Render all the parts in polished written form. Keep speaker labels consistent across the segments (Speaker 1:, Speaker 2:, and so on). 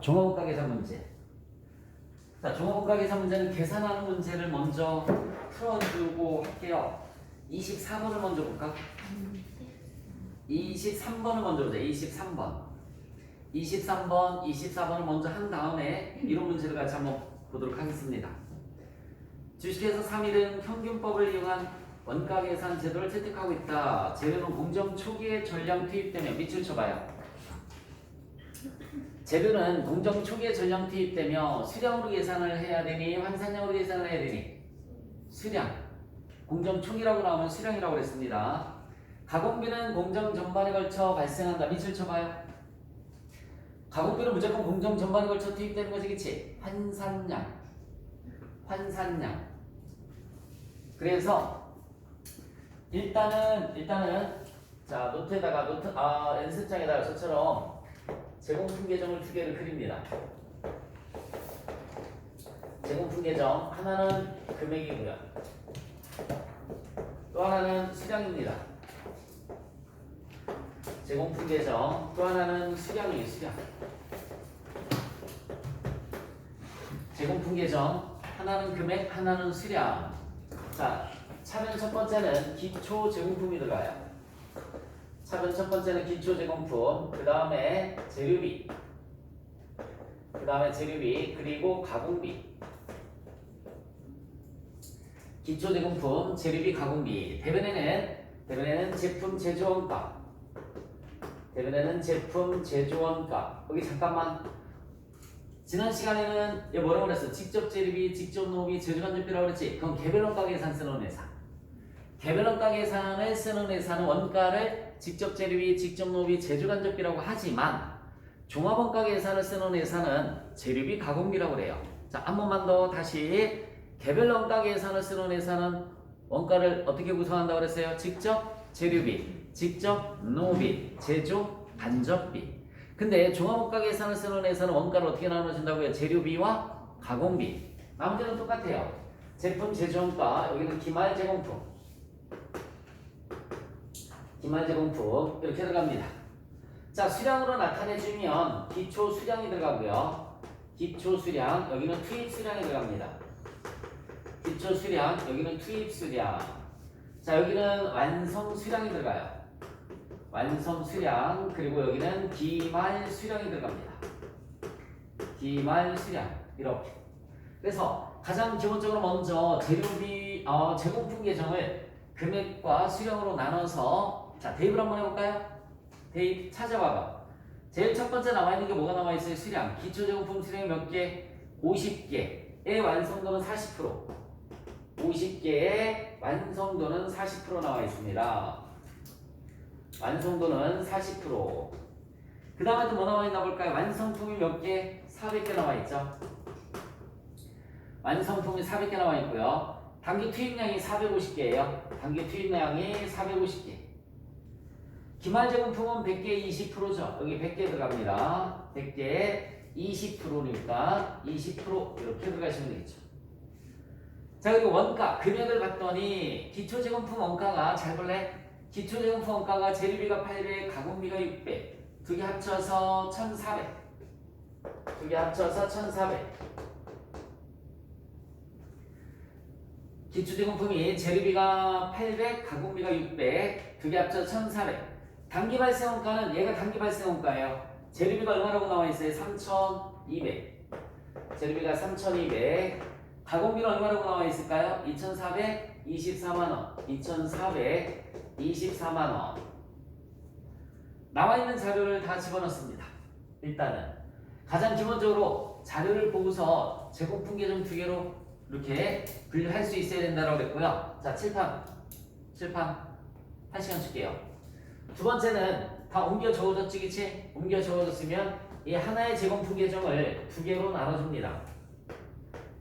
Speaker 1: 종합원가 계산 문제. 자, 종합원가 계산 문제는 계산하는 문제를 먼저 풀어주고 할게요. 24번을 먼저 볼까? 23번을 먼저 보자. 23번, 24번을 먼저 한 다음에 이론 문제를 같이 한번 보도록 하겠습니다. 주식회사 3일은 평균법을 이용한 원가 계산 제도를 채택하고 있다. 재료는 공정 초기에 전량 투입되며 밑줄 쳐봐요. 재료는 공정 초기에 전량 투입되며 수량으로 계산을 해야 되니 환산량으로 계산을 해야 되니 수량. 공정 초기라고 나오면 수량이라고 그랬습니다. 가공비는 공정 전반에 걸쳐 발생한다. 밑줄 쳐봐요. 가공비는 무조건 공정 전반에 걸쳐 투입되는 거지, 그치? 환산량. 그래서 일단은 자 노트에다가 연습장에다가 저처럼 제공품 계정을 두 개를 그립니다. 제공품 계정 하나는 금액이고요. 또 하나는 수량입니다. 제공품 계정 또 하나는 수량이에요. 수량. 제공품 계정 하나는 금액, 하나는 수량. 자, 차변 첫 번째는 기초 제공품이 들어가요. 차변 첫 번째는 기초 제공품, 그 다음에 재료비, 그리고 가공비. 기초 제공품, 재료비, 가공비. 대변에는 제품 제조원가. 여기 잠깐만. 지난 시간에는 뭐라고 그랬어? 직접 재료비, 직접 노비, 제조간접비라고 그랬지? 그건 개별 원가 계산 쓰는 회사. 개별 원가 계산을 쓰는 회사는 원가를 직접 재료비, 직접 노비, 제조간접비라고 하지만 종합 원가 계산을 쓰는 회사는 재료비, 가공비라고 그래요. 자, 한 번만 더 다시. 개별 원가 계산을 쓰는 회사는 원가를 어떻게 구성한다고 그랬어요? 직접 재료비, 직접 노비, 제조 간접비. 근데 종합원가 계산을 쓰는 회사는 원가를 어떻게 나눠준다고요? 재료비와 가공비. 나머지는 똑같아요. 제품 제조원가, 여기는 기말 제공품 이렇게 들어갑니다. 자, 수량으로 나타내주면 기초 수량이 들어가고요. 기초 수량, 여기는 투입 수량이 들어갑니다. 기초 수량, 여기는 투입 수량. 자, 여기는 완성 수량이 들어가요. 완성 수량, 그리고 여기는 기말 수량이 들어갑니다. 기말 수량, 이렇게. 그래서 가장 기본적으로 먼저 재료비, 제공품 계정을 금액과 수량으로 나눠서, 자, 대입을 한번 해볼까요? 대입 찾아봐봐. 제일 첫 번째 나와 있는 게 뭐가 나와 있어요? 수량. 기초 제공품 수량이 몇 개? 50개의 완성도는 40%. 50개의 완성도는 40% 나와 있습니다. 완성도는 40%. 그 다음에 또 뭐 나와 있나 볼까요? 완성품이 몇 개? 400개 나와 있죠. 완성품이 400개 나와 있고요. 단기 투입량이 450개예요. 단기 투입량이 450개. 기말 제공품은 100개에 20%죠. 여기 100개 들어갑니다. 100개에 20%니까 20% 이렇게 들어가시면 되겠죠. 자, 그리고 원가, 금액을 봤더니 기초 제공품 원가가, 잘 볼래? 기초 제공품 원가가 재료비가 800, 가공비가 600. 두 개 합쳐서 1,400. 기초 제공품이 재료비가 800, 가공비가 600. 두 개 합쳐서 1,400. 단기 발생 원가는 얘가 단기 발생 원가예요. 재료비가 얼마라고 나와 있어요? 3,200. 재료비가 3,200. 가공비는 얼마라고 나와 있을까요? 2,424만 원. 2,424만 원. 나와 있는 자료를 다 집어넣습니다. 일단은 가장 기본적으로 자료를 보고서 제공품 계정 두 개로 이렇게 분류할 수 있어야 된다고 그랬고요. 자, 칠판 1시간 줄게요. 두 번째는 다 옮겨 적어졌지, 그치? 옮겨 적어졌으면 이 하나의 제공품 계정을 두 개로 나눠줍니다.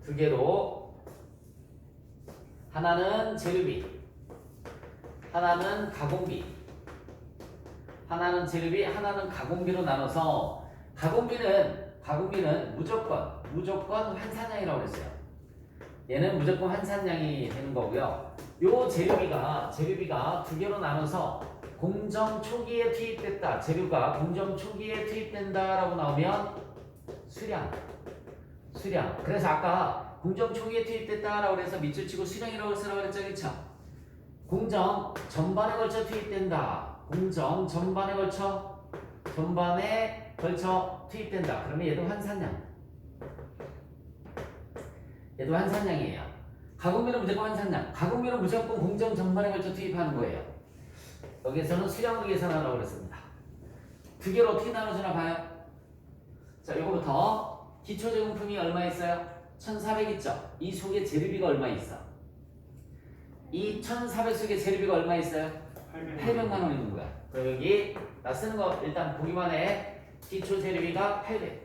Speaker 1: 두 개로. 하나는 재료비, 하나는 가공비. 하나는 재료비, 하나는 가공비로 나눠서 가공비는 무조건 환산량이라고 그랬어요. 얘는 무조건 환산량이 되는 거고요. 요 재료비가 두 개로 나눠서 공정 초기에 투입됐다. 재료가 공정 초기에 투입된다라고 나오면 수량. 그래서 아까 공정 초기에 투입됐다라고 해서 밑줄 치고 수량이라고 쓰라고 그랬죠, 그렇죠? 공정 전반에 걸쳐 투입된다. 공정 전반에 걸쳐 투입된다. 그러면 얘도 환산량이에요. 가공비는 무조건 환산량. 가공비는 무조건 공정 전반에 걸쳐 투입하는 거예요. 여기에서는 수량으로 계산하라고 그랬습니다. 두 개로 어떻게 나눠주나 봐요. 자, 이거부터 기초 제공품이 얼마 있어요? 1,400 있죠? 이 속에 재료비가 얼마 있어? 이 1,400 속에 재료비가 얼마 있어요? 800만 원 있는 거야. 그럼 여기 나 쓰는 거 일단 보기만 해. 기초 재료비가 800.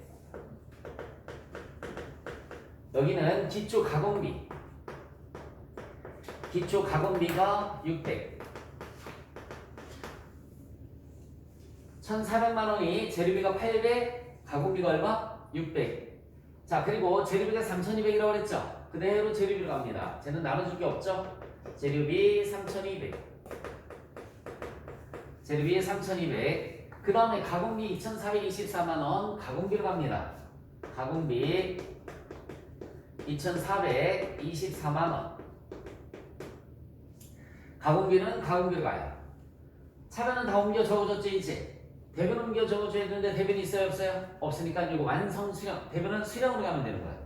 Speaker 1: 여기는 기초 가공비가 600. 1,400만 원이 재료비가 800, 가공비가 얼마? 600. 자, 그리고 재료비가 3,200이라고 그랬죠? 그대로 재료비로 갑니다. 쟤는 나눠줄 게 없죠? 재료비 3,200. 그 다음에 가공비 2,424만 원, 가공비로 갑니다. 가공비 2,424만 원. 가공비는 가공비로 가요. 차변은 다 옮겨 적어줬죠, 이제. 대변 옮겨 적어줘야 되는데 대변이 있어요, 없어요? 없으니까 이거 완성 수량. 대변은 수량으로 가면 되는 거예요.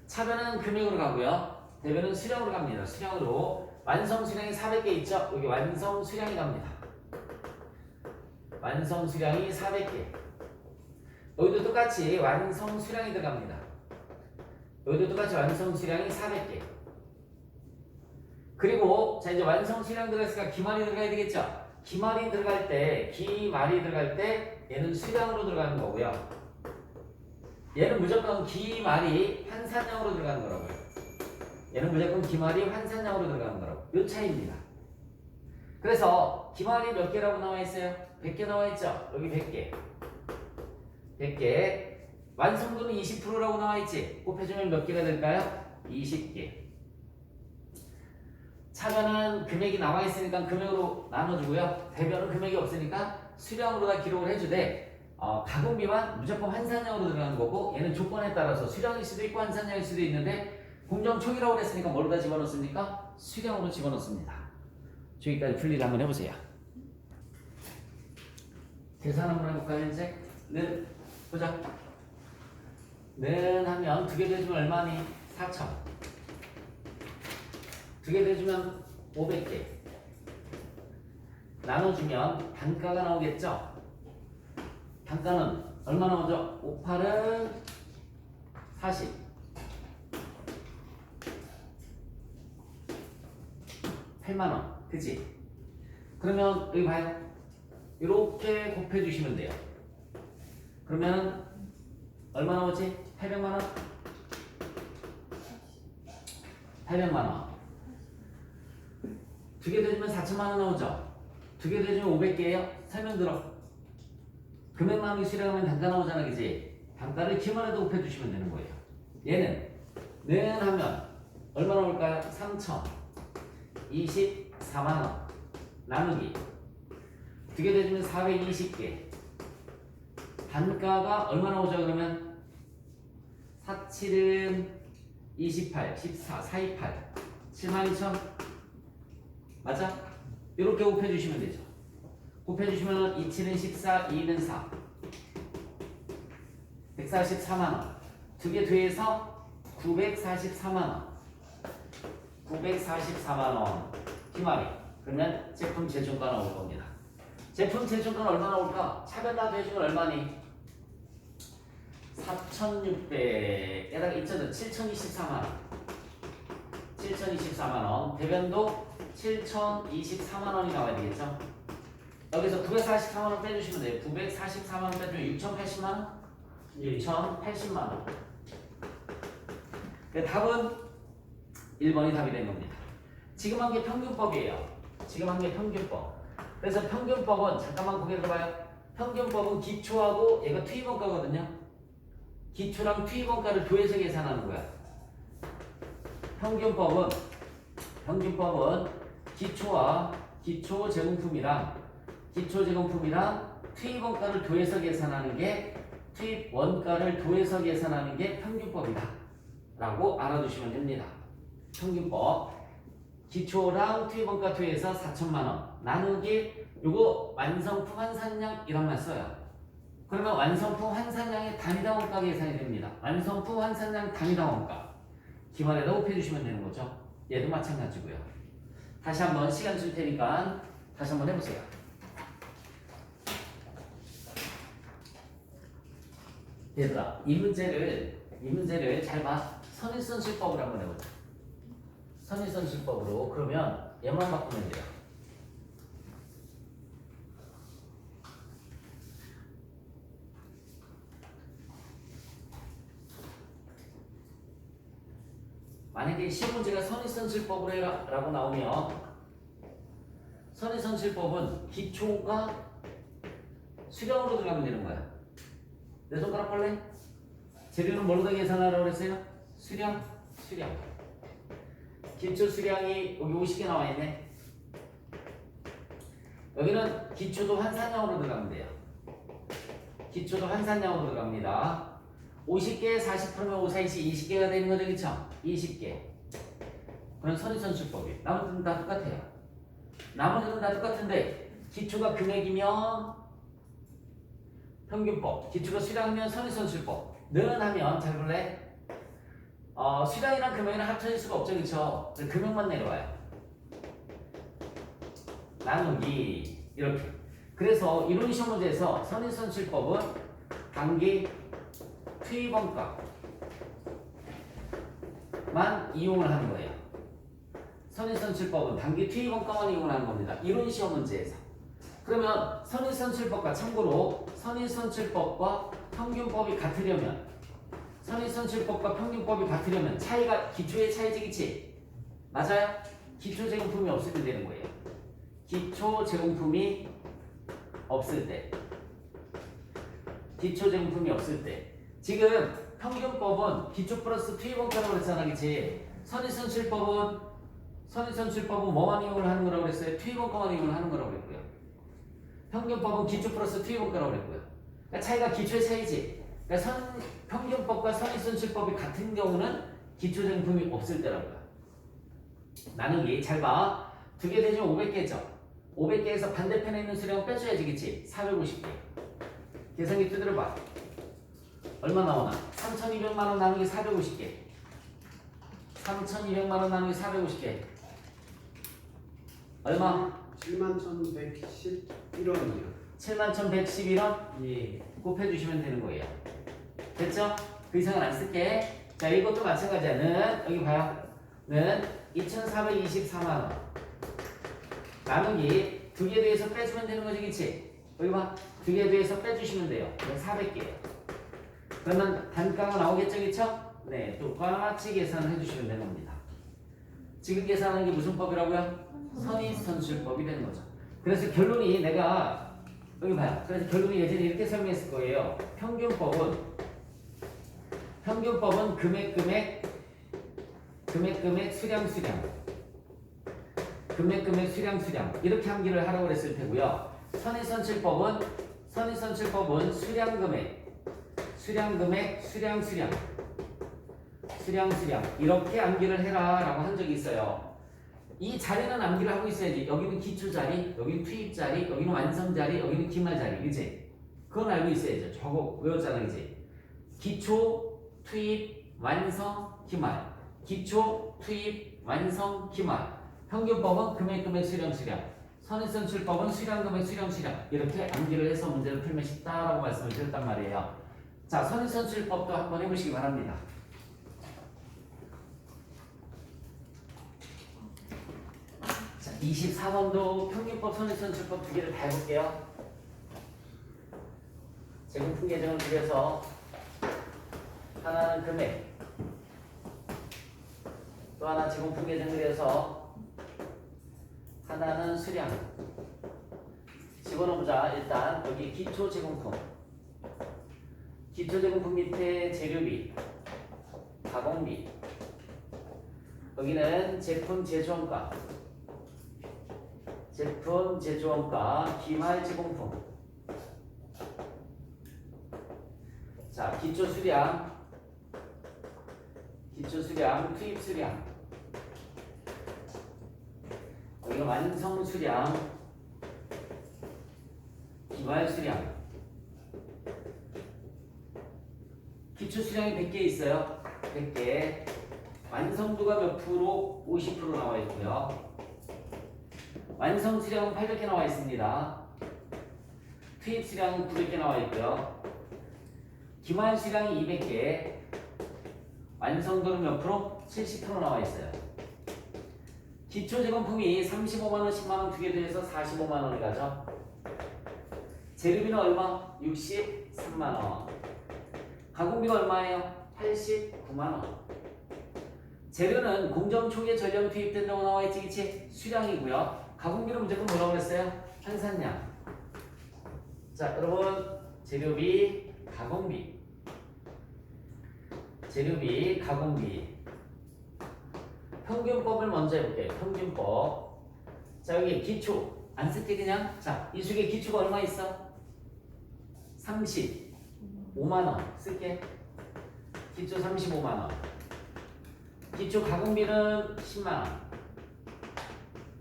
Speaker 1: 차변은 금액으로 가고요. 대변은 수량으로 갑니다. 수량으로. 완성 수량이 400개 있죠? 여기 완성 수량이 갑니다. 완성 수량이 400개. 여기도 똑같이 완성 수량이 들어갑니다. 여기도 똑같이 완성 수량이 400개. 그리고 자 이제 완성 수량 들어갔으니까 기말이 들어가야 되겠죠? 기말이 들어갈 때 얘는 수량으로 들어가는 거고요. 얘는 무조건 기말이 환산량으로 들어가는 거라고요. 얘는 무조건 기말이 환산량으로 들어가는 거라고. 요 차이입니다. 그래서 기말이 몇 개라고 나와 있어요? 100개 나와 있죠? 여기 100개. 완성도는 20%라고 나와 있지? 곱해주면 몇 개가 될까요? 20개. 차변은 금액이 나와 있으니까 금액으로 나눠주고요. 대변은 금액이 없으니까 수량으로 다 기록을 해주되 가공비만 무조건 환산량으로 들어가는 거고 얘는 조건에 따라서 수량일 수도 있고 환산량일 수도 있는데 공정 초기라고 했으니까 뭘로 다 집어넣습니까? 수량으로 집어넣습니다. 저기까지 분리를 한번 해보세요. 계산 한번 해볼까요? 이제 는 보자. 는 하면 두 개 더해주면 얼마니? 4,000. 두 개 더해주면 500개. 나눠주면 단가가 나오겠죠? 단가는 얼마 나오죠? 5, 8은 40. 8만원. 그치? 그러면 여기 봐요. 이렇게 곱해주시면 돼요. 그러면 얼마 나오지? 800만원? 800만원. 두 개 더해주면 4천만원 나오죠? 두 개 더해주면 500개예요? 설명 들어. 금액만 수량하면 단가 나오잖아, 그지? 단가를 기말에도 곱해주시면 되는 거예요. 얘는 는 하면 얼마 나올까요? 3,024만원 나누기 두 개 더해주면 420개. 단가가 얼마 나오죠? 그러면 4, 7은 28, 14, 428 72,000 맞아? 이렇게 곱해주시면 되죠. 곱해주시면 2, 7은 14, 2는 4 144만원. 두 개 더해서 944만원. 944만원 기말이. 그러면 제품 제종가 나올 겁니다. 제품 제종가는 얼마 나올까? 차변 다 더해주면 얼마니? 4,600에다가 있잖아. 7,024만원. 7,024만원. 대변도 7,024만원이 나와야 되겠죠? 여기서 944만원 빼주시면 돼요. 944만원 빼주면 6,080만원? 6,080만원. 답은 1번이 답이 된 겁니다. 지금 한 게 평균법이에요. 지금 한 게 평균법. 그래서 평균법은 잠깐만 고개 들어봐요. 평균법은 기초하고 얘가 투입원가거든요. 기초랑 투입원가를 더해서 계산하는 거야. 평균법은 기초와 기초 제공품이랑 투입원가를 더해서 계산하는 게 투입 원가를 도에서 계산하는 게 평균법이다 라고 알아두시면 됩니다. 평균법 기초랑 투입 원가 투에서 4천만원 나누기 요거 완성품 환산량이란말 써요. 그러면 완성품 환산량의 단위당 원가 계산이 됩니다. 완성품 환산량 단위당 원가 기말에다 곱해주시면 되는 거죠. 얘도 마찬가지고요. 다시 한번 시간 줄 테니까 다시 한번 해보세요. 얘들아 이 문제를 잘 봐. 선일선실법으로 한번 해보자. 선일선실법으로 그러면 얘만 바꾸면 돼요. 만약에 시험 문제가 선일선실법으로 해라 라고 나오면 선일선실법은 기초가 수량으로 들어가면 되는 거야. 내 손가락 볼래? 재료는 뭘로 다 계산하라고 그랬어요? 수량. 기초 수량이 여기 50개 나와 있네. 여기는 기초도 환산량으로 들어가면 돼요. 기초도 환산량으로 들어갑니다. 50개에 40%면 5, 4, 20개가 되는 거죠, 그쵸? 20개. 그럼 선의선출법이에요. 나머지는 다 똑같아요. 나머지는 다 똑같은데 기초가 금액이면 평균법, 기초가 수량이면 선의선출법. 는 하면 잘 볼래? 수량이랑 금액이랑 합쳐질 수가 없죠, 그쵸? 금액만 내려와요. 나누기 이렇게. 그래서 이론 시험 문제에서 선의선출법은 단기 투입원가만 이용을 하는 거예요. 선의선출법은 단기 투입원가만 이용을 하는 겁니다. 이론 시험 문제에서. 그러면 선의선출법과 참고로 선의선출법과 평균법이 같으려면 선의선출법과 평균법이 같으려면 차이가 기초의 차이지, 그치? 맞아요? 기초 제공품이 없을 때 되는 거예요. 기초 제공품이 없을 때. 기초 제공품이 없을 때. 지금 평균법은 기초 플러스 투입원가라고 그랬잖아, 그치? 선의선출법은 뭐만 이용을 하는 거라고 그랬어요? 투입원가만 이용을 하는 거라고 그랬고요. 평균법은 기초 플러스 투입원가라고 그랬고요. 그러니까 차이가 기초의 차이지. 그러니까 평균법과 선의선출법이 같은 경우는 기초 제공품이 없을 때라고요. 나누기 잘 봐. 2개 대지면 500개죠. 500개에서 반대편에 있는 수량을 빼줘야지, 그치? 450개. 계산기 두드려 봐. 얼마 나오나? 3,200만원 나누기 450개. 3,200만원 나누기 450개. 얼마?
Speaker 2: 71,111원이요.
Speaker 1: 71,111원?
Speaker 2: 예.
Speaker 1: 곱해주시면 되는 거예요. 됐죠? 그 이상은 안 쓸게. 자, 이것도 마찬가지야. 는, 여기 봐요. 는 2,424만원. 나누기 2개 뒤에서 빼주면 되는 거지, 그치? 여기 봐. 2개 뒤에서 빼주시면 돼요. 그럼 400개예요. 그러면 단가가 나오겠죠, 그쵸? 네, 똑같이 계산을 해주시면 되는 겁니다. 지금 계산하는 게 무슨 법이라고요? 선의선출법이 되는 거죠. 그래서 결론이 내가 여기 봐요. 그래서 결론이 예전에 이렇게 설명했을 거예요. 평균법은 금액, 수량. 금액, 수량. 이렇게 암기를 하라고 그랬을 테고요. 선의선출법은 수량. 이렇게 암기를 해라 라고 한 적이 있어요. 이 자리는 암기를 하고 있어야지. 여기는 기초 자리, 여기는 투입 자리, 여기는 완성 자리, 여기는 기말 자리, 그치? 그건 알고 있어야죠. 저거 외웠잖아, 그치? 기초, 투입, 완성, 기말. 기초, 투입, 완성, 기말. 평균법은 금액, 수량. 선의선출법은 수량. 이렇게 암기를 해서 문제를 풀면 쉽다라고 말씀을 드렸단 말이에요. 자, 선의선출법도 한번 해보시기 바랍니다. 자, 24번도 평균법, 선의선출법 2개를 다 해볼게요. 제공품 계정을 그려서 하나는 금액, 또 하나 제공품 계정 그려서 하나는 수량. 집어넣어보자. 일단 여기 기초 제공품 밑에 재료비, 가공비, 여기는 제품 제조원가, 기말 제공품, 자, 기초 수량, 투입 수량. 여기가 완성 수량, 기말 수량. 기초 수량이 100개 있어요. 100개. 완성도가 몇 프로? 50% 나와 있고요. 완성 수량은 800개 나와 있습니다. 투입 수량은 900개 나와 있고요. 기말 수량이 200개. 완성도는 몇 프로? 70% 나와 있어요. 기초 제공품이 35만원, 10만원 두 개 더해서 45만원이 가죠. 재료비는 얼마? 63만원. 가공비가 얼마예요? 89만원. 재료는 공정 초기에 전량 투입된다고 나와 있지, 그치? 수량이고요. 가공비는 무조건 뭐라고 그랬어요? 한산량. 자, 여러분, 재료비, 가공비. 재료비, 가공비. 평균법을 먼저 해볼게요. 평균법. 자, 여기 기초. 안 쓸게, 그냥. 자, 이 속에 기초가 얼마 있어? 35만원. 쓸게. 기초 35만원. 기초 가공비는 10만원.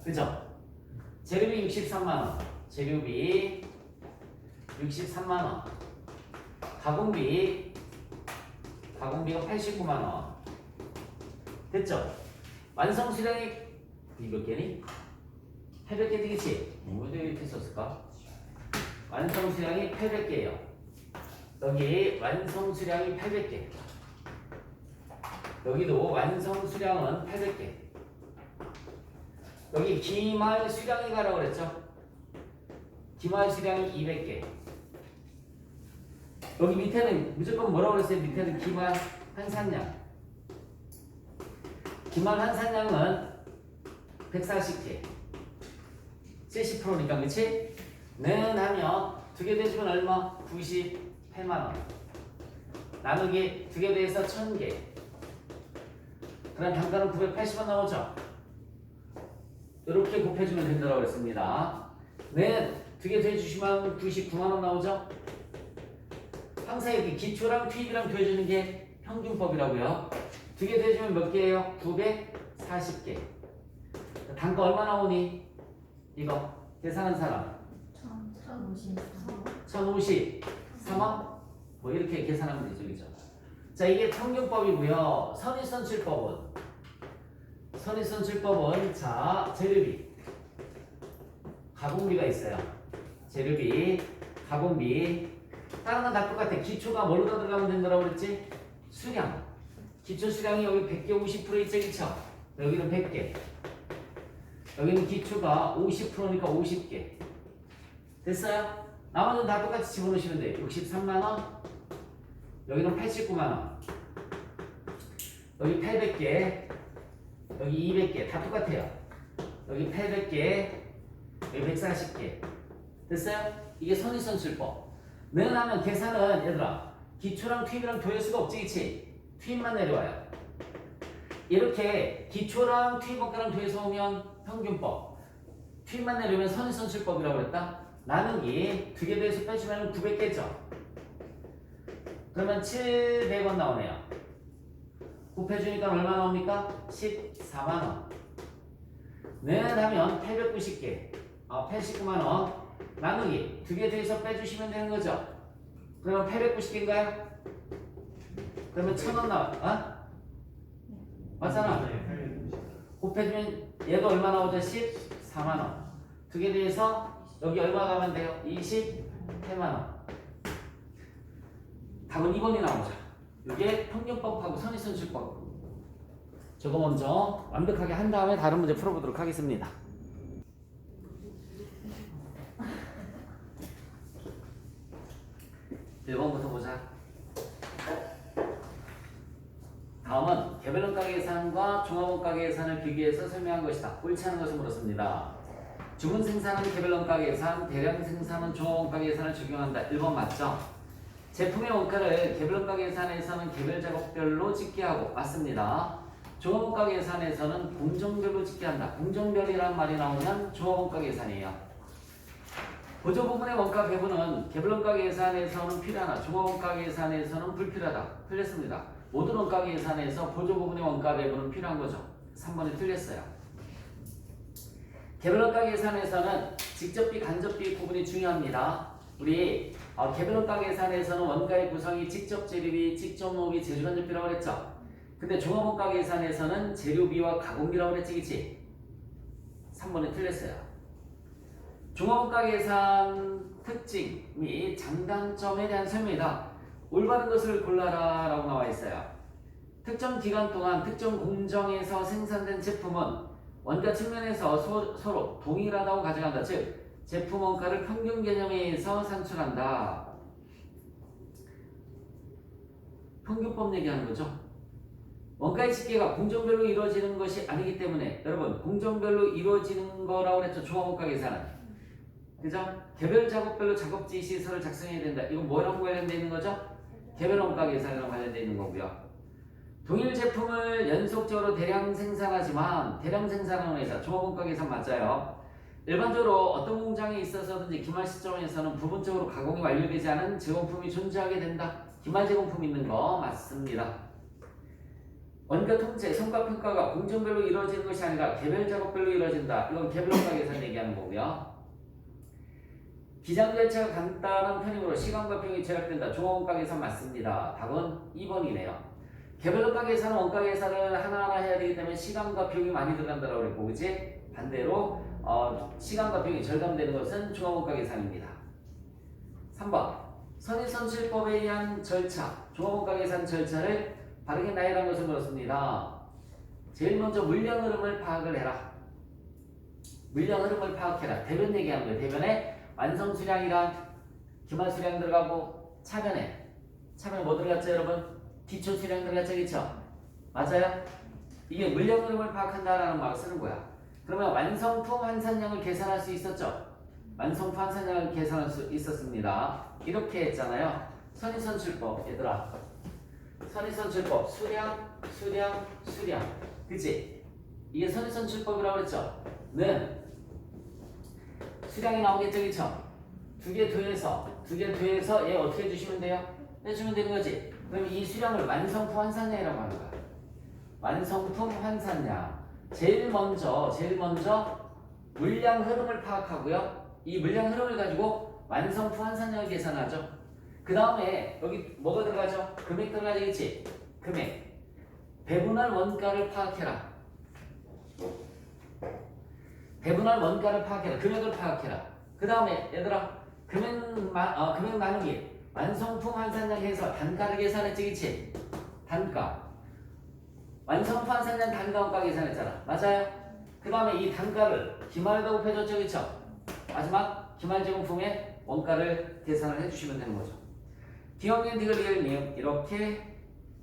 Speaker 1: 그죠? 재료비 63만원. 재료비 63만원. 가공비가 89만원. 됐죠? 완성 수량이 몇 개니? 800개 되겠지? 왜 이렇게 썼을까? 완성 수량이 800개예요. 여기 완성 수량이 800개. 여기도 완성 수량은 800개. 여기 기말 수량이 가라고 그랬죠? 기말 수량이 200개. 여기 밑에는 무조건 뭐라고 그랬어요? 밑에는 기말 한산량. 기말 한산량은 140개. 70%니까, 그치? 는 하면 두 개 대주면 얼마? 98만원. 나누기 두 개 대해서 1000개. 그럼 단가는 980원 나오죠? 이렇게 곱해주면 된다고 그랬습니다. 네, 두 개 더해주시면 99만원 나오죠? 항상 이렇게 기초랑 투입이랑 더해주는 게 평균법이라고요. 두 개 더해주면 몇 개예요? 940개. 단가 얼마 나오니? 이거 계산한 사람 1053원? 뭐 이렇게 계산하면 되죠, 그죠? 자, 이게 평균법이고요. 선입선출법은 자, 재료비, 가공비가 있어요. 재료비, 가공비. 다른 건 다 똑같아. 기초가 뭘로 다 들어가면 된다고 그랬지? 수량. 기초 수량이 여기 100개 50% 있죠, 그쵸? 여기는 100개. 여기는 기초가 50%니까 50개. 됐어요? 나머지는 다 똑같이 집어넣으시면 돼요. 63만원. 여기는 89만원. 여기 800개. 여기 200개. 다 똑같아요. 여기 800개. 여기 140개. 됐어요? 이게 선입선출법. 는 하면 계산은 얘들아 기초랑 투입이랑 더할 수가 없지, 그치? 투입만 내려와요. 이렇게 기초랑 투입법과랑 더해서 오면 평균법, 투입만 내려오면 선입선출법이라고 그랬다. 나누기 두 개 더해서 빼주면 900개죠. 그러면 700원 나오네요. 곱해주니까 얼마 나옵니까? 14만원. 는 하면 890개. 89만원. 나누기 두 개 더해서 빼주시면 되는 거죠. 그러면 890개인가요? 그러면 1000원 나와. 맞잖아. 곱해주면 얘도 얼마 나오죠? 14만원. 두 개 더해서 여기 얼마 가면 돼요? 28만원. 답은 2번이 나오죠. 이게 평균법하고 선입선출법. 저거 먼저 완벽하게 한 다음에 다른 문제 풀어보도록 하겠습니다. 네 번부터 보자. 다음은 개별원가 계산과 종합원가 계산을 비교해서 설명한 것이다. 옳지 않은 것을 물었습니다. 주문 생산은 개별원가 계산, 대량 생산은 종합원가 계산을 적용한다. 1번 맞죠? 제품의 원가를 개별원가 계산에서는 개별 작업별로 집계 하고, 맞습니다. 종합원가 계산에서는 공정별로 집계 한다. 공정별이란 말이 나오면 종합원가 계산이에요. 보조 부분의 원가 배분은 개별 원가 계산에서는 필요하나 종합 원가 계산에서는 불필요하다. 틀렸습니다. 모든 원가 계산에서 보조 부분의 원가 배분은 필요한 거죠. 3번이 틀렸어요. 개별 원가 계산에서는 직접비, 간접비 구분이 중요합니다. 우리 개별 원가 계산에서는 원가의 구성이 직접 재료비, 직접 노비, 재료간접비라고 그랬죠. 근데 종합 원가 계산에서는 재료비와 가공비라고 그랬지, 그치? 3번이 틀렸어요. 종합원가 계산 특징 및 장단점에 대한 설명이다. 올바른 것을 골라라 라고 나와 있어요. 특정 기간 동안 특정 공정에서 생산된 제품은 원가 측면에서 서로 동일하다고 가정한다. 즉 제품 원가를 평균 개념에서 산출한다. 평균법 얘기하는 거죠. 원가의 집계가 공정별로 이루어지는 것이 아니기 때문에 여러분 공정별로 이루어지는 거라고 그랬죠. 종합원가 계산은. 그죠? 개별 작업별로 작업지 시설을 작성해야 된다. 이건 뭐랑 관련되어 있는 거죠? 개별 원가 계산이랑 관련되어 있는 거고요. 동일 제품을 연속적으로 대량 생산하지만 대량 생산하는 회사 종합원가 계산 맞아요. 일반적으로 어떤 공장에 있어서든지 기말 시점에서는 부분적으로 가공이 완료되지 않은 제공품이 존재하게 된다. 기말 제공품 있는 거 맞습니다. 원가 통제, 성과 평가가 공정별로 이루어지는 것이 아니라 개별 작업별로 이루어진다. 이건 개별 원가 계산 얘기하는 거고요. 기장 절차가 간단한 편이므로 시간과 비용이 절약된다. 종합원가 계산 맞습니다. 답은 2번이네요. 개별 원가 계산은 원가 계산을 하나하나 해야 되기 때문에 시간과 비용이 많이 들어간다고 그랬고, 그치? 반대로 시간과 비용이 절감되는 것은 종합원가 계산입니다. 3번 선의선출법에 의한 절차, 종합원가 계산 절차를 바르게 나열한 것을 물었습니다. 제일 먼저 물량 흐름을 파악을 해라. 물량 흐름을 파악해라. 대변 얘기하는 거예요. 대변에 완성 수량이랑 기말 수량 들어가고 차변에 뭐 들어갔죠 여러분? 기초 수량 들어갔죠, 그쵸? 맞아요? 이게 물량 흐름을 파악한다라는 말을 쓰는 거야. 그러면 완성품 환산량을 계산할 수 있었죠? 완성품 환산량을 계산할 수 있었습니다. 이렇게 했잖아요. 선의선출법 얘들아. 선의선출법 수량 그치? 이게 선의선출법이라고 그랬죠? 는 수량이 나오겠죠, 그쵸? 두 개 더해서 얘 어떻게 해주시면 돼요? 해주면 되는 거지. 그럼 이 수량을 완성품 환산량이라고 하는 거야. 완성품 환산량. 제일 먼저 물량 흐름을 파악하고요. 이 물량 흐름을 가지고 완성품 환산량을 계산하죠. 그 다음에 여기 뭐가 들어가죠? 금액 들어가겠지? 금액. 배분할 원가를 파악해라. 배분할 원가를 파악해라. 금액을 파악해라. 그 다음에 얘들아 금액 나누기 완성품 환산량 해서 단가를 계산했지, 그치? 단가. 완성품 환산량 단가 원가 계산했잖아. 맞아요? 그 다음에 이 단가를 기말에다 곱해줬죠, 그쵸? 마지막 기말 제공품의 원가를 계산을 해주시면 되는 거죠. 기억니은 디귿 리을 니은 이렇게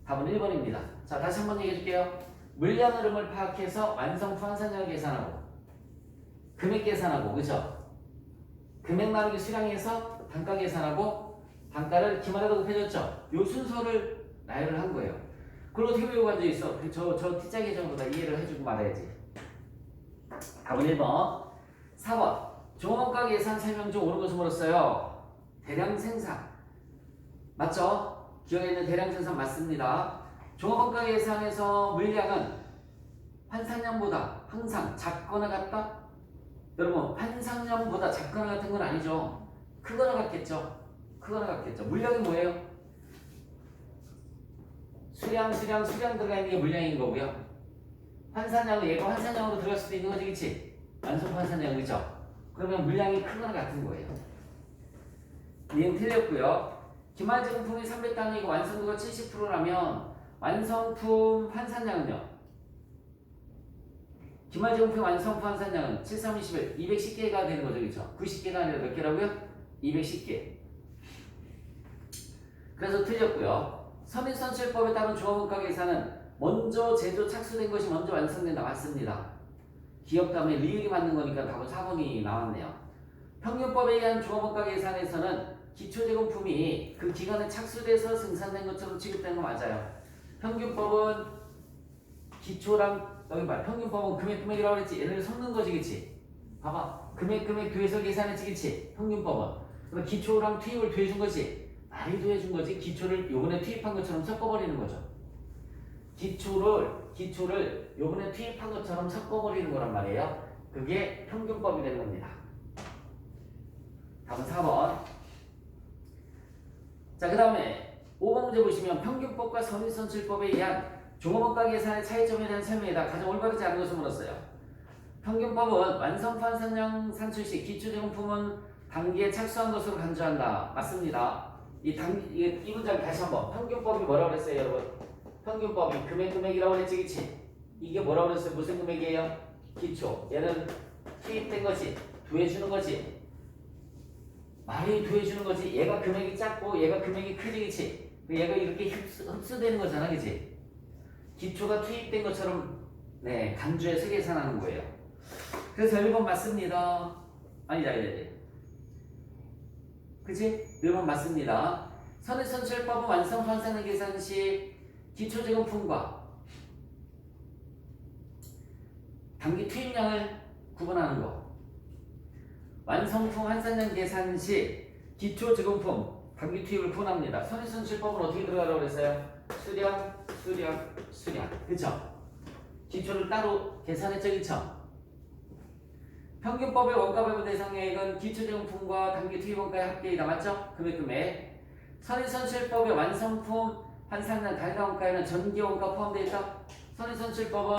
Speaker 1: 답은 1번입니다. 자, 다시 한번 얘기해 줄게요. 물량 흐름을 파악해서 완성품 환산량을 계산하고 금액 계산하고, 그죠? 금액 나누기 수량에서 단가 계산하고 단가를 기말에다 곱해줬죠? 요 순서를 나열을 한 거예요. 그걸 어떻게 배우고 앉아있어? 저 T자 계정보다 이해를 해주고 말아야지. 답은 1번. 4번 종합원가 계산 설명 중 옳은 것을 물었어요. 대량 생산 맞죠? 기억에 있는 대량 생산 맞습니다. 종합원가 계산에서 물량은 환산량보다 항상 작거나 같다? 여러분 환산량보다 작거나 같은 건 아니죠. 크거나 같겠죠. 물량이 뭐예요? 수량 들어가 있는 게 물량인 거고요. 환산량은 얘가 환산량으로 들어갈 수도 있는 거지, 그치? 완성 환산량, 그죠? 그러면 물량이 크거나 같은 거예요. 얘는 틀렸고요. 기말 제공품이 300단위이고 완성도가 70%라면 완성품 환산량은요? 기말 제공품 완성품 환산량은 7, 3, 21, 210개가 되는 거죠, 그렇죠? 90개가 아니라 몇 개라고요? 210개. 그래서 틀렸고요. 선의선출법에 따른 종합원가 계산은 먼저 제조 착수된 것이 먼저 완성된다. 맞습니다. 기억 다음에 리을이 맞는 거니까 답은 4번이 나왔네요. 평균법에 의한 종합원가 계산에서는 기초제공품이 그 기간에 착수돼서 생산된 것처럼 취급되는 거 맞아요. 평균법은 기초랑 여기 봐. 평균법은 금액이라고 그랬지. 얘네를 섞는 거지, 그치? 봐봐. 금액 더해서 계산했지, 그치? 평균법은. 그럼 기초랑 투입을 더해준 거지. 많이 더해준 거지. 기초를 요번에 투입한 것처럼 섞어버리는 거죠. 기초를 요번에 투입한 것처럼 섞어버리는 거란 말이에요. 그게 평균법이 되는 겁니다. 답은 4번. 자, 그 다음에 5번 문제 보시면 평균법과 선의선출법에 의한 종업원가 계산의 차이점에 대한 설명이다. 가장 올바르지 않은 것을 물었어요. 평균법은 완성품 환산량 산출 시 기초제공품은 단기에 착수한 것으로 간주한다. 맞습니다. 이 문장 다시 한번. 평균법이 뭐라고 그랬어요, 여러분? 평균법이 금액이라고 그랬지, 그치? 이게 뭐라고 그랬어요? 무슨 금액이에요? 기초. 얘는 투입된 거지. 더해주는 거지. 많이 더해주는 거지. 얘가 금액이 작고 얘가 금액이 크지, 그치? 얘가 이렇게 흡수되는 거잖아, 그치? 기초가 투입된 것처럼 네, 간주해서 계산하는 거예요. 그래서 1번 맞습니다. 아니다. 그치? 1번 맞습니다. 선의선출법은 완성 환산을 계산 시 기초제공품과 단기 투입량을 구분하는 거. 완성품 환산량 계산 시 기초제공품 단기 투입을 구분합니다. 선의선출법은 어떻게 들어가라고 그랬어요? 수량. 그쵸? 기초를 따로 계산했죠, 그쵸? 평균법의 원가 배분 대상액은 기초제공품과 단기 투입 원가의 합계이다. 맞죠? 금액. 선의선출법의 완성품 환산량 단가 원가에는 전기 원가 포함되어 있다. 선의선출법은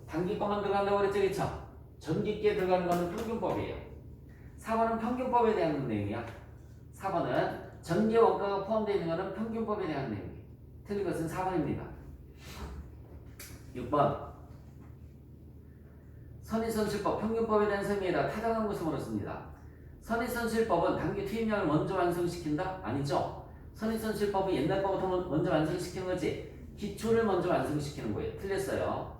Speaker 1: 단기 것만 들어간다고 그랬죠, 그쵸? 전기께 들어가는 것은 평균법이에요. 4번은 평균법에 대한 내용이야. 4번은 전기 원가가 포함되어 있는 것은 평균법에 대한 내용이에요. 틀린 것은 4번입니다. 6번. 선의선출법 평균법에 대한 설명이다. 타당한 것을 물었습니다. 선의선출법은 단기 투입량을 먼저 완성시킨다? 아니죠. 선의선출법은 옛날 거부터 먼저 완성시키는 거지. 기초를 먼저 완성시키는 거예요. 틀렸어요.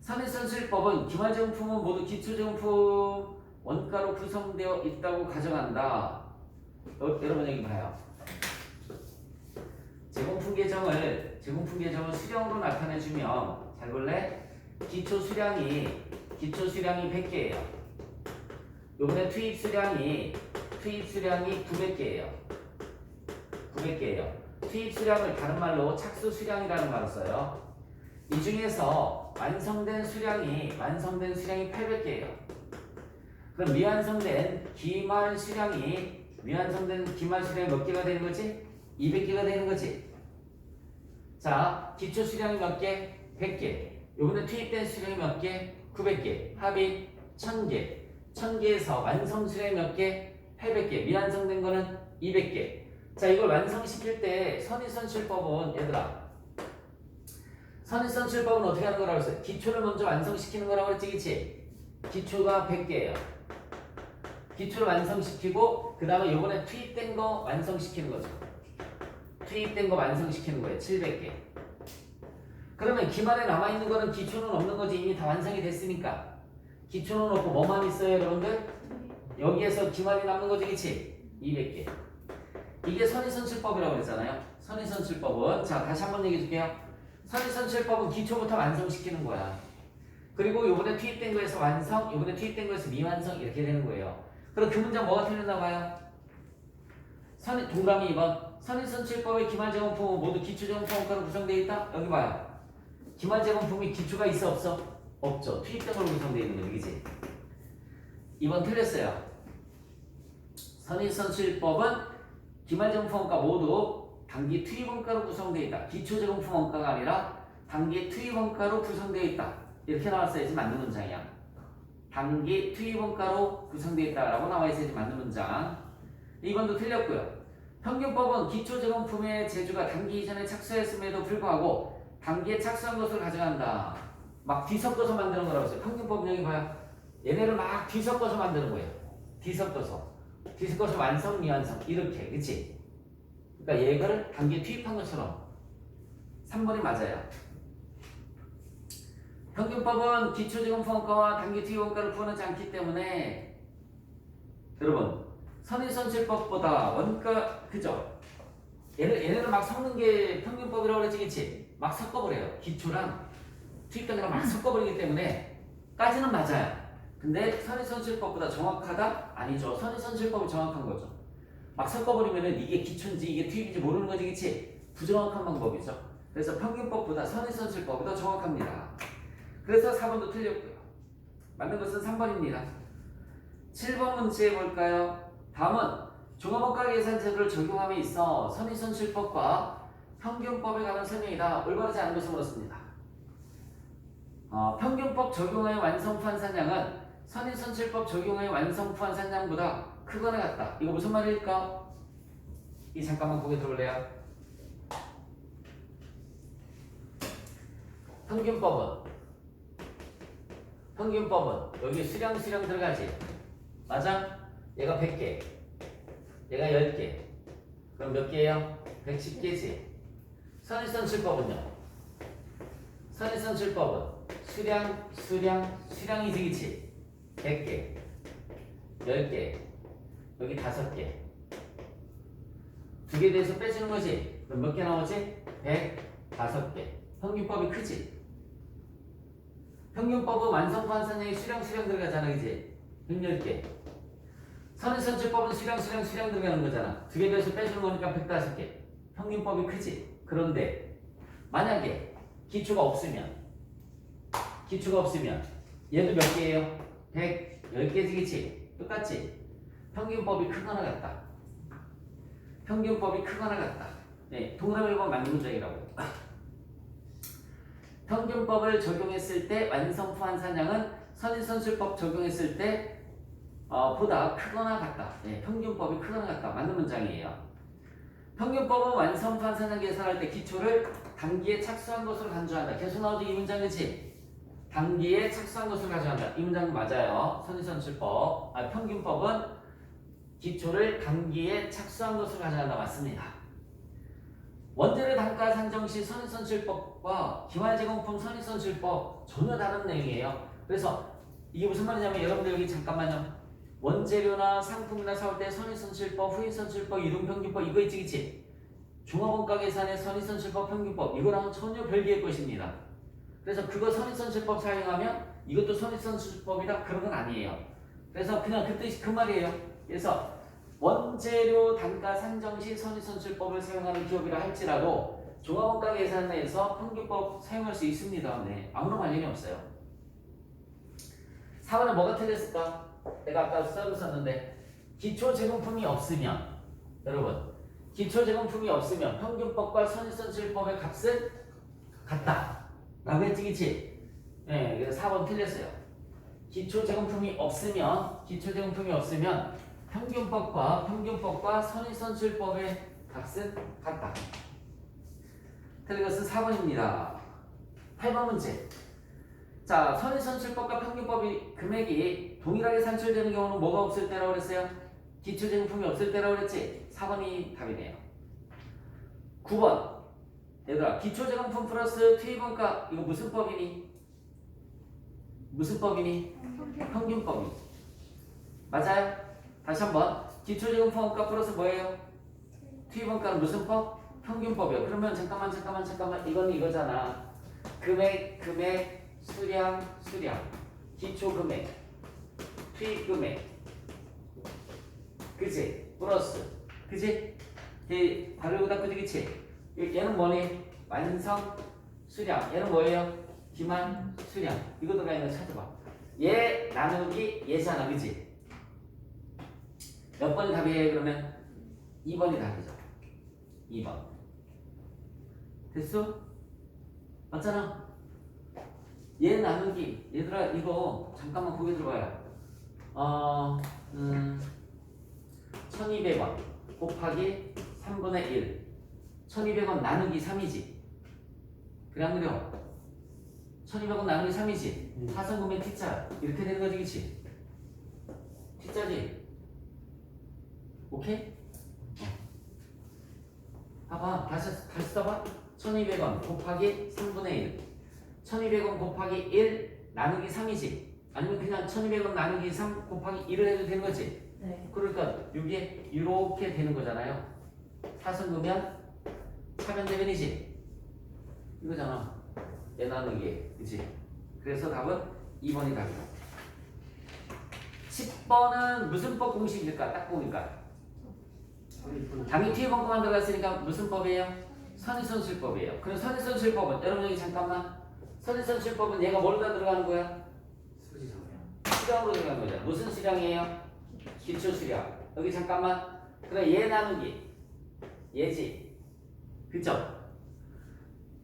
Speaker 1: 선의선출법은 기말제공품은 모두 기초제공품 원가로 구성되어 있다고 가정한다. 여러분 여기 봐요. 제공품 계정을 수량으로 나타내주면 잘 볼래? 기초 수량이 100개예요. 요번에 투입 수량이 900개예요. 투입 수량을 다른 말로 착수 수량이라는 말을 써요. 이 중에서 완성된 수량이 800개예요. 그럼 미완성된 기말 수량이 몇 개가 되는 거지? 200개가 되는 거지. 자, 기초 수량이 몇 개? 100개. 요번에 투입된 수량이 몇 개? 900개. 합이 1000개. 1000개에서 완성 수량이 몇 개? 800개. 미완성된 거는 200개. 자, 이걸 완성시킬 때 선의선출법은 얘들아. 선의선출법은 어떻게 하는 거라고 했어요? 기초를 먼저 완성시키는 거라고 했지, 그치? 기초가 100개예요. 기초를 완성시키고 그 다음에 요번에 투입된 거 완성시키는 거죠. 투입된 거 완성시키는 거예요. 700개. 그러면 기말에 남아있는 거는 기초는 없는 거지. 이미 다 완성이 됐으니까. 기초는 없고 뭐만 있어요, 여러분들? 여기에서 기말이 남는 거지, 그치? 200개. 이게 선의선출법이라고 그랬잖아요. 선의선출법은 자, 다시 한번 얘기해 줄게요. 선의선출법은 기초부터 완성시키는 거야. 그리고 요번에 투입된 거에서 완성, 요번에 투입된 거에서 미완성 이렇게 되는 거예요. 그럼 그 문장 뭐가 틀렸나 봐요? 동그라미 2번. 선의선출법의 기말제공품은 모두 기초제공품 원가로 구성되어 있다? 여기 봐요. 기말제공품이 기초가 있어 없어? 없죠. 투입된 걸로 구성되어 있는 거지, 그치? 2번 틀렸어요. 선의선출법은 기말제공품 원가 모두 단기 투입 원가로 구성되어 있다. 기초제공품 원가가 아니라 단기 투입 원가로 구성되어 있다. 이렇게 나왔어야지 맞는 문장이야. 단기 투입 원가로 구성되어 있다라고 나와 있어야지 맞는 문장. 2번도 틀렸고요. 평균법은 기초제공품의 제조가 단기 이전에 착수했음에도 불구하고 단기에 착수한 것을 가져간다. 막 뒤섞어서 만드는 거라고 했어요. 평균법은 여기 봐요. 얘네를 막 뒤섞어서 만드는 거예요. 뒤섞어서 완성, 미완성 이렇게, 그치? 그러니까 얘를 단기에 투입한 것처럼 3번이 맞아요. 평균법은 기초제공품 원가와 단기 투입 원가를 구분하지 않기 때문에 여러분 선의선출법보다 원가 그죠? 얘네를 막 섞는 게 평균법이라고 그랬지, 그치? 막 섞어버려요. 기초랑 투입된 거랑 막 섞어버리기 때문에 까지는 맞아요. 근데 선의선실법보다 정확하다? 아니죠. 선의선실법이 정확한 거죠. 막 섞어버리면은 이게 기초인지 이게 투입인지 모르는 거지, 그치? 부정확한 방법이죠. 그래서 평균법보다 선의선실법이 더 정확합니다. 그래서 4번도 틀렸고요. 맞는 것은 3번입니다. 7번 문제 볼까요? 다음은 종합원가 계산제도를 적용함에 있어 선의선실법과 평균법에 관한 설명이다. 올바르지 않은 것을 물었습니다. 평균법 적용하여 완성푸한 산량은 선의선실법 적용하여 완성푸한 산량보다 크거나 같다. 이거 무슨 말일까? 이 잠깐만 보게 들어볼래요? 평균법은 여기 수량 들어가지. 맞아? 얘가 100개, 얘가 10개. 그럼 몇 개예요? 110개지. 선의선실법은요? 선의선실법은 수량이지, 그치? 100개, 10개, 여기 5개. 2개 대해서 빼주는 거지? 그럼 몇 개 나오지? 105개. 평균법이 크지? 평균법은 완성판 산량이 수량 들어가잖아, 그치? 110개. 선의선실법은 수량 들어가는 거잖아. 2개 대해서 빼주는 거니까 105개. 평균법이 크지? 그런데 만약에 기초가 없으면 얘도 몇 개예요? 110개지, 그치? 똑같지? 평균법이 크거나 같다. 네, 동그라미 1번 맞는 문장이라고. 평균법을 적용했을 때 완성푸한 산량은 선의선실법 적용했을 때 보다 크거나 같다. 네, 평균법이 크거나 같다. 맞는 문장이에요. 평균법은 완성푸한 산량 계산할 때 기초를 단기에 착수한 것으로 간주한다. 계속 나오죠, 이 문장, 그치? 단기에 착수한 것으로 가져간다. 이 문장 맞아요. 선의선실법. 평균법은 기초를 단기에 착수한 것으로 가져간다. 맞습니다. 원재료 단가 산정 시 선의선실법과 기말제공품 선의선실법 전혀 다른 내용이에요. 그래서 이게 무슨 말이냐면 여러분들 여기 잠깐만요. 원재료나 상품이나 사올 때 선의선실법, 후의선실법, 이동평균법 이거 있지, 그치? 종합원가 계산의 선의선실법, 평균법 이거랑은 전혀 별개의 것입니다. 그래서 그거 선의선실법 사용하면 이것도 선의선실법이다 그런 건 아니에요. 그래서 그냥 그 뜻이 그 말이에요. 그래서 원재료 단가 산정 시 선의선실법을 사용하는 기업이라 할지라도 종합원가 계산에서 평균법 사용할 수 있습니다. 네, 아무런 관련이 없어요. 4번에 뭐가 틀렸을까? 내가 아까 써줬었는데 기초제공품이 없으면 여러분 기초제공품이 없으면 평균법과 선의선실법의 값은 같다 라고 했지, 그치? 네, 그래서 4번 틀렸어요. 기초제공품이 없으면 평균법과 선의선실법의 값은 같다. 틀린 것은 4번입니다. 8번 문제. 자, 선의선실법과 평균법이 금액이 동일하게 산출되는 경우는 뭐가 없을 때라고 그랬어요? 기초제공품이 없을 때라고 그랬지? 4번이 답이네요. 9번. 얘들아, 기초제공품 플러스 투입원가 이거 무슨 법이니? 평균법이. 맞아요? 다시 한번. 기초제공품 원가 플러스 뭐예요? 투입원가는 무슨 법? 평균법이요. 그러면 잠깐만. 이거는 이거잖아. 금액, 수량, 기초금액, 투입금액. 그치? 플러스. 그치? 얘 바르고 닦으지, 그치? 얘는 뭐니? 완성, 수량. 얘는 뭐예요? 기만, 수량. 이거 들어가 있는 거 찾아봐. 얘 나누기 얘잖아, 그치? 몇 번이 답이에요, 그러면? 2번이 답이죠. 2번. 됐어? 맞잖아? 얘 나누기. 얘들아, 이거 잠깐만 보게 들어봐요. 1200원 곱하기 3분의 1. 1200원 나누기 3이지. 그래, 안 그래요? 1200원 나누기 3이지. 사성금의 T자. 이렇게 되는 거지, 그치? T자지? 오케이? 봐봐. 다시 써봐. 1200원 곱하기 3분의 1. 1200원 곱하기 1 나누기 3이지. 아니면 그냥 1200원 나누기 3 곱하기 1을 해도 되는 거지.
Speaker 2: 네.
Speaker 1: 그러니까 이게 이렇게 되는 거잖아요. 사성금면 차변대변이지. 이거잖아. 얘 나누기. 그치? 그래서 답은 2번이 답이다. 10번은 무슨 법 공식일까? 딱 보니까 당연히 뒤에 번거만 들어갔으니까 무슨 법이에요? 선의선실법이에요. 그럼 선의선실법은 여러분 여기 잠깐만 선의선실법은 얘가 뭘로 다 들어가는 거야? 수량으로 들어가는 거죠. 무슨 수량이에요? 기초 수량. 여기 잠깐만 그럼 얘 나누기 얘지 그쵸?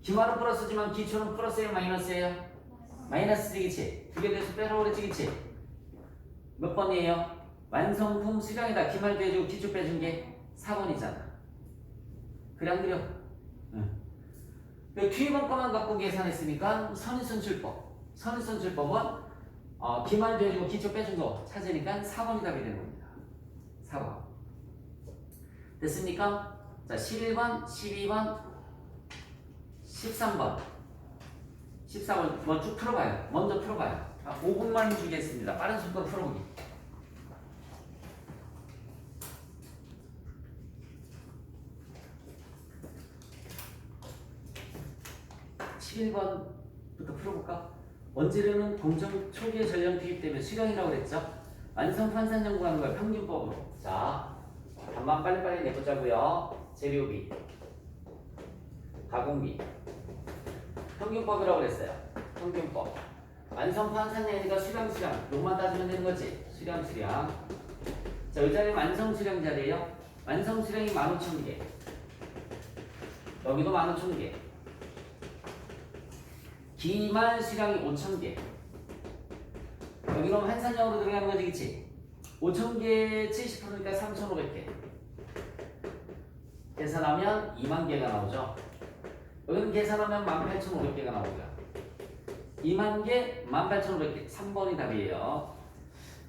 Speaker 1: 기말은 플러스지만 기초는 플러스예요 마이너스예요? 마이너스지 그치? 두 개 돼서 빼라고 그랬지 그치? 몇 번이에요? 완성품 수량이다. 기말 빼주고 기초 빼준 게 4번이잖아. 그래 안 그려? 응. 뒤번 거만 갖고 계산했으니까 선의선출법. 선의선출법은 기말 빼주고 기초 빼준 거 찾으니까 4번이 답이 되는 겁니다. 4번. 됐습니까? 자, 11번, 12번, 13번. 14번 뭐 쭉 풀어봐요. 먼저 풀어봐요. 5분만 주겠습니다. 빠른 속도로 풀어보기. 11번부터 풀어볼까? 원재료는 공정 초기에 전량 투입되면 수량이라고 그랬죠? 완성 환산량 구하는 걸 평균법으로. 자, 반만 빨리빨리 내보자고요. 재료비, 가공비, 평균법이라고 그랬어요. 평균법. 완성 환산량이니까 수량. 요것만 따지면 되는 거지. 수량. 자, 이 자리는 완성 수량 자리예요. 완성 수량이 15,000개. 여기도 15,000개. 기말 수량이 5,000개. 여기로 환산량으로 들어가는 거지, 그치? 5,000개 70%니까 3,500개. 계산하면 2만 개가 나오죠. 여기는 계산하면 18,500개가 나오죠. 2만 개, 18,500개. 3번이 답이에요.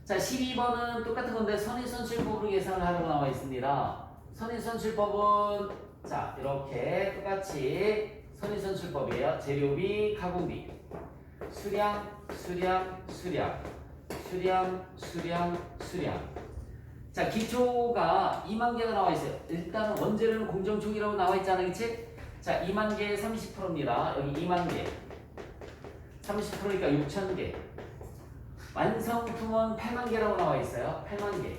Speaker 1: 자, 12번은 똑같은 건데 선의선출법으로 계산을 하라고 나와 있습니다. 선의선출법은 자, 이렇게 똑같이 선의선출법이에요. 재료비, 가공비, 수량. 자, 기초가 2만 개가 나와 있어요. 일단은 원재료는 공정총이라고 나와 있잖아, 그치? 자, 2만 개의 30%입니다. 여기 2만 개. 30%니까 6,000개. 완성품은 8만 개라고 나와 있어요. 8만 개.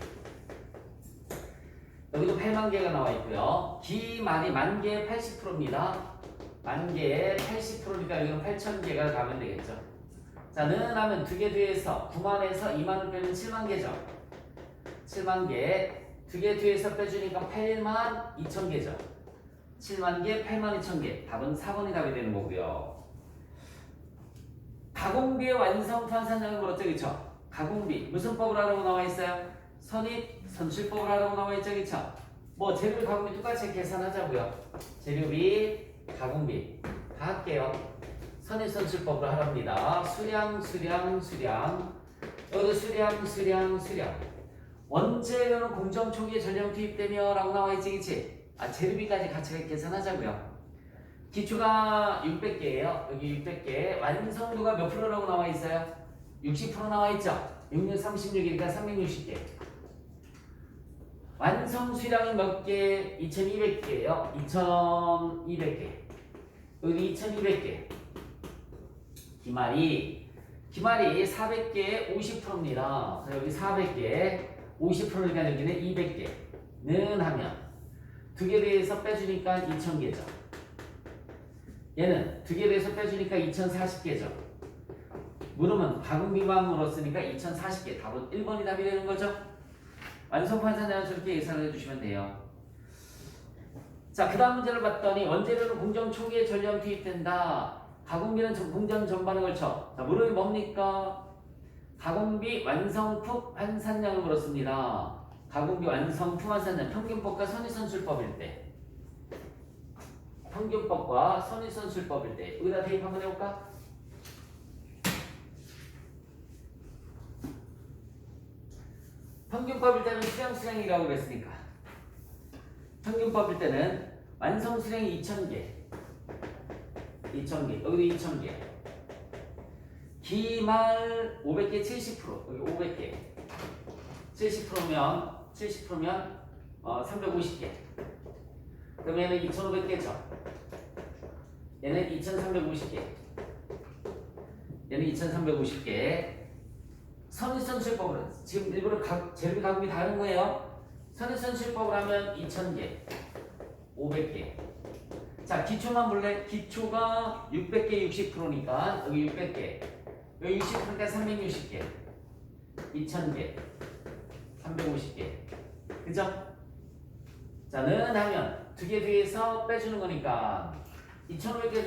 Speaker 1: 여기도 8만 개가 나와 있고요. 기말이 만 개의 80%입니다. 만 개의 80%니까 여기는 8,000개가 가면 되겠죠. 자, 는 하면 두 개 뒤에서 9만에서 2만을 빼면 7만 개죠. 7만 개. 두 개 뒤에서 빼주니까 8만 2천 개죠. 7만 개, 8만 2천 개. 답은 4번이 답이 되는 거고요. 가공비의 완성 환산량은 그렇죠, 그쵸? 가공비 무슨 법을 하라고 나와 있어요? 선입선출법을 하라고 나와 있죠, 그쵸? 뭐 재료비, 가공비 똑같이 계산하자고요. 재료비, 가공비 다 할게요. 선입선출법을 하랍니다. 수량. 여기도 수량. 원재료는 공정 초기에 전량 투입되며 라고 나와 있지, 그치? 재료비까지 같이 계산하자고요. 기초가 600개예요. 여기 600개. 완성도가 몇 프로라고 나와 있어요? 60% 나와 있죠? 6, 6, 36이니까 360개. 완성 수량이 몇 개? 2200개예요. 2200개. 여기 2200개. 기말이 400개에 50%입니다. 그래서 여기 400개, 50%니까 여기는 200개는 하면 두 개 대해서 빼주니까 2000개죠. 얘는 두 개 대해서 빼주니까 2040개죠. 물으면 가공비만 물었으니까 2040개. 답은 1번이 답이 되는 거죠. 완성 환산량은 저렇게 계산을 해주시면 돼요. 자, 그 다음 문제를 봤더니 원재료는 공정 초기에 전량 투입된다. 가공비는 공정 전반에 걸쳐. 자, 물음이 뭡니까? 가공비 완성품 환산량을 물었습니다. 가공비 완성품 환산량 평균법과 선의선출법일 때. 평균법과 선의선출법일 때. 여기다 대입 한번 해볼까? 평균법일 때는 수량이라고 그랬으니까. 평균법일 때는 완성 수량이 2000개. 여기도 2000개. 기말 500개 70%. 여기 500개. 70%면 350개. 그럼 얘는 2500개죠. 얘는 2350개. 얘는 2350개. 선입선출법으로 지금 일부러 재료비 가격이 다른 거예요. 선입선출법을 하면 2,000개, 500개. 자, 기초만 볼래? 기초가 600개 60%니까 여기 600개, 여기 60%니까 360개, 2,000개, 350개. 그죠? 자, 는 하면 두 개 뒤에서 빼주는 거니까 2,500개